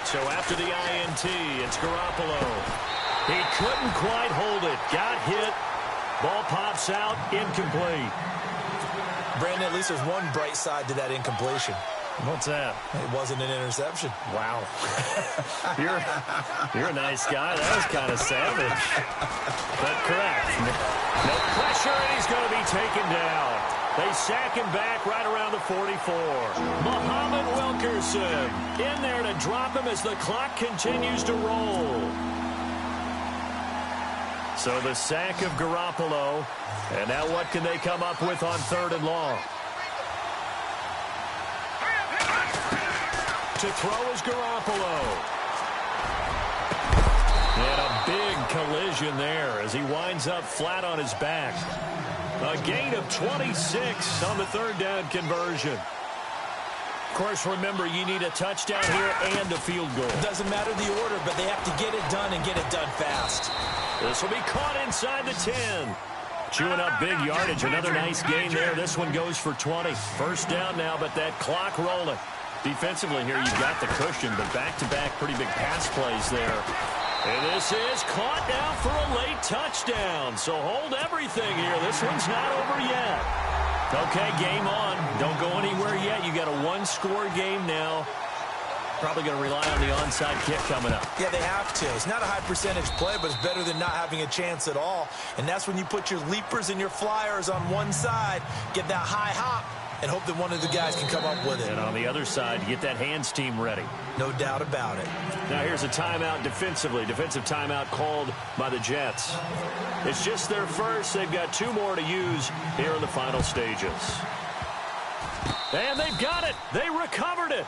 So after the INT, it's Garoppolo. He couldn't quite hold it. Got hit. Ball pops out. Incomplete. Brandon, at least there's one bright side to that incompletion. What's that? It wasn't an interception. Wow. you're a nice guy. That was kind of savage. But correct. No pressure, and he's going to be taken down. They sack him back right around the 44. Muhammad Wilkerson in there to drop him as the clock continues to roll. So the sack of Garoppolo. And now what can they come up with on 3rd and long? To throw is Garoppolo. And a big collision there as he winds up flat on his back. A gain of 26 on the 3rd down conversion. Of course, remember, you need a touchdown here and a field goal. Doesn't matter the order, but they have to get it done and get it done fast. This will be caught inside the 10. Chewing up big yardage. Another nice gain there. This one goes for 20. First down now, but that clock rolling. Defensively here, you've got the cushion, but back-to-back pretty big pass plays there. And this is caught now for a late touchdown. So hold everything here. This one's not over yet. Okay, game on. Don't go anywhere yet. You got a one-score game now. Probably going to rely on the onside kick coming up. Yeah, they have to. It's not a high-percentage play, but it's better than not having a chance at all. And that's when you put your leapers and your flyers on one side, get that high hop, and hope that one of the guys can come up with it. And on the other side, get that hands team ready. No doubt about it. Now here's a timeout defensively. Defensive timeout called by the Jets. It's just their first. They've got 2 more to use here in the final stages. And they've got it. They recovered it.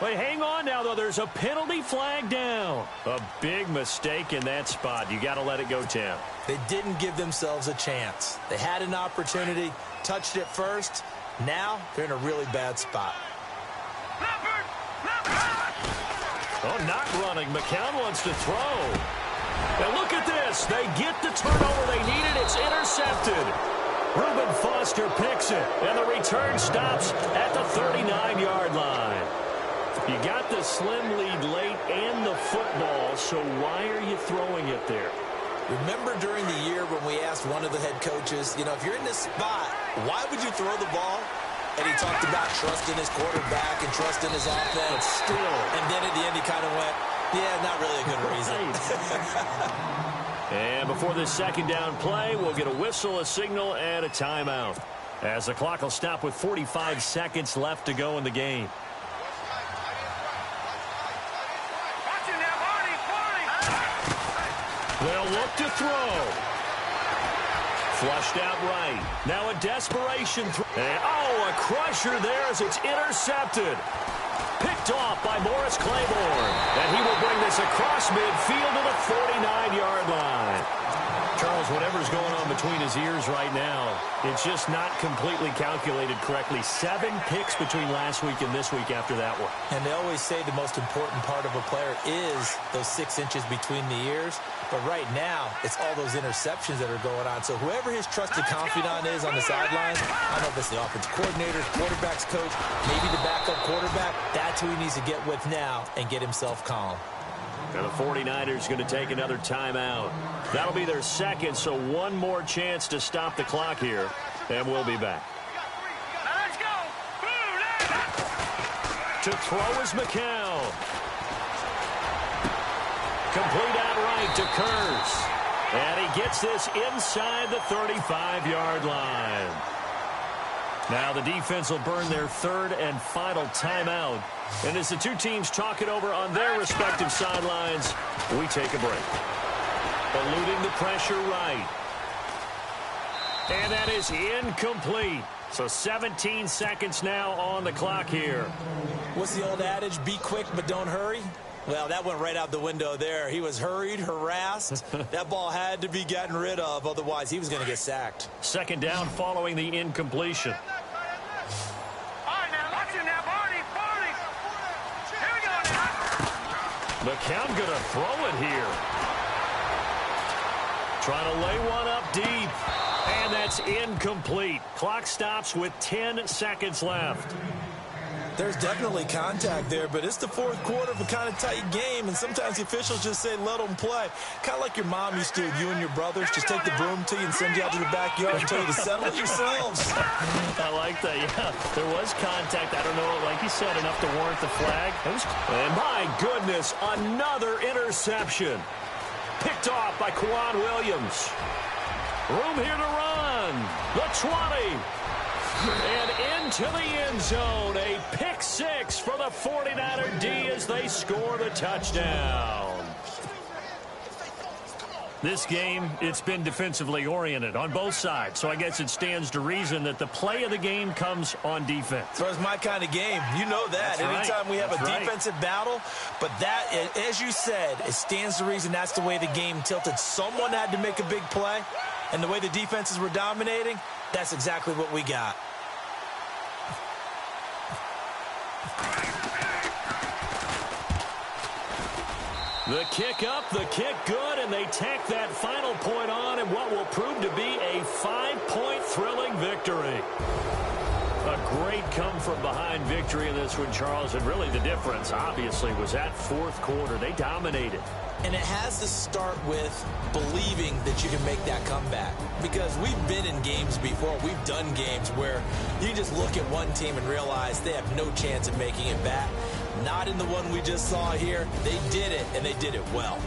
Wait, hang on now, though. There's a penalty flag down. A big mistake in that spot. You got to let it go, Tim. They didn't give themselves a chance. They had an opportunity, touched it first. Now they're in a really bad spot. Oh, not running. McCown wants to throw. Now look at this. They get the turnover they needed. It's intercepted. Reuben Foster picks it, and the return stops at the 39-yard line. You got the slim lead late and the football, so why are you throwing it there? Remember during the year when we asked one of the head coaches, you know, if you're in this spot, why would you throw the ball? And he talked about trusting his quarterback and trusting his offense. But still. And then at the end he kind of went, yeah, not really a good reason. And before this second down play, we'll get a whistle, a signal, and a timeout. As the clock will stop with 45 seconds left to go in the game. They'll look to throw. Flushed out right. Now a desperation throw. And, oh, a crusher there as it's intercepted. Picked off by Morris Claiborne. And he will bring this across midfield to the 49-yard line. Charles, whatever's going on between his ears right now, it's just not completely calculated correctly. 7 picks between last week and this week after that one. And they always say the most important part of a player is those 6 inches between the ears. But right now, it's all those interceptions that are going on. So whoever his trusted confidant is on the sidelines, I don't know if it's the offensive coordinator, quarterback's coach, maybe the backup quarterback, that's who he needs to get with now and get himself calm. And the 49ers going to take another timeout. That'll be their second, so one more chance to stop the clock here. And we'll be back. Let's go. To throw is McCown. Complete outright to Kurz. And he gets this inside the 35-yard line. Now the defense will burn their 3rd and final timeout. And as the two teams talk it over on their respective sidelines, we take a break. Eluding the pressure right. And that is incomplete. So 17 seconds now on the clock here. What's the old adage? Be quick, but don't hurry. Well, that went right out the window there. He was hurried, harassed. That ball had to be gotten rid of, otherwise he was going to get sacked. Second down following the incompletion. McCown going to throw it here. Trying to lay one up deep. And that's incomplete. Clock stops with 10 seconds left. There's definitely contact there, but it's the fourth quarter of a kind of tight game, and sometimes the officials just say, let them play. Kind of like your mom used to do, you and your brothers, just take the broom to you and send you out to the backyard and tell you to settle it yourselves. I like that, yeah. There was contact. I don't know, like you said, enough to warrant the flag. And my goodness, another interception. Picked off by Kwan Williams. Room here to run. The 20. And into the end zone. A pick six for the 49er D as they score the touchdown. This game, it's been defensively oriented on both sides, so I guess it stands to reason that the play of the game comes on defense. So it's my kind of game. You know that. That's Anytime right. we have That's a right. defensive battle, but that, as you said, it stands to reason that's the way the game tilted. Someone had to make a big play, and the way the defenses were dominating, that's exactly what we got. The kick up, the kick good, and they tack that final point on in what will prove to be a 5-point thrilling victory. A great come-from-behind victory in this one, Charles, and really the difference, obviously, was that fourth quarter. They dominated. And it has to start with believing that you can make that comeback. Because we've been in games before. We've done games where you just look at one team and realize they have no chance of making it back. Not in the one we just saw here. They did it, and they did it well.